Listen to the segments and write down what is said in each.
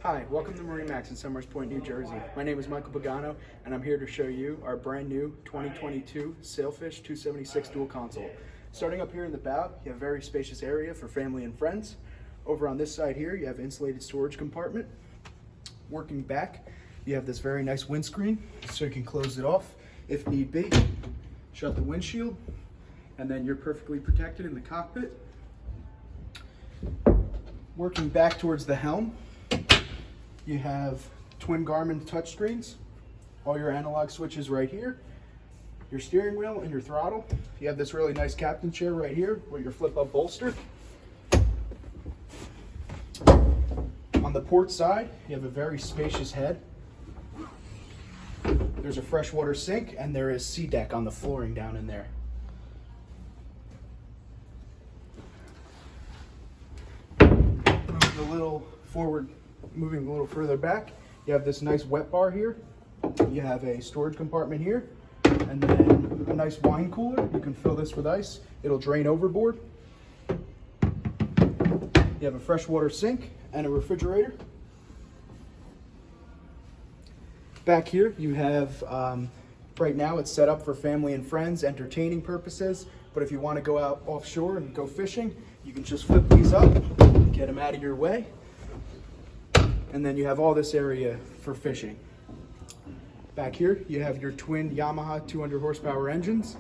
Hi, welcome to MarineMax Somers Point, New Jersey. My name is Michael Pagano, and I'm here to show you our brand new 2022 Sailfish 276 dual console. Starting up here in the bow, you have a very spacious area for family and friends. Over on this side here, you have insulated storage compartment. Working back, you have this very nice windscreen, so you can close it off if need be. Shut the windshield, and then you're perfectly protected in the cockpit. Working back towards the helm, you have twin Garmin touchscreens, all your analog switches right here, your steering wheel and your throttle. You have this really nice captain chair right here with your flip-up bolster. On the port side, you have a very spacious head. There's a freshwater sink, and there is sea deck on the flooring down in there. Moving a little further back, you have this nice wet bar here. You have a storage compartment here, and then a nice wine cooler. You can fill this with ice. It'll drain overboard. You have a freshwater sink and a refrigerator. Back here, you have, right now it's set up for family and friends, entertaining purposes, but if you want to go out offshore and go fishing, you can just flip these up, get them out of your way. And then you have all this area for fishing. Back here, you have your twin Yamaha 200 horsepower engines.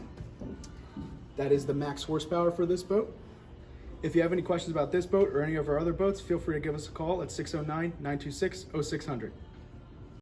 That is the max horsepower for this boat. If you have any questions about this boat or any of our other boats, feel free to give us a call at 609-926-0600.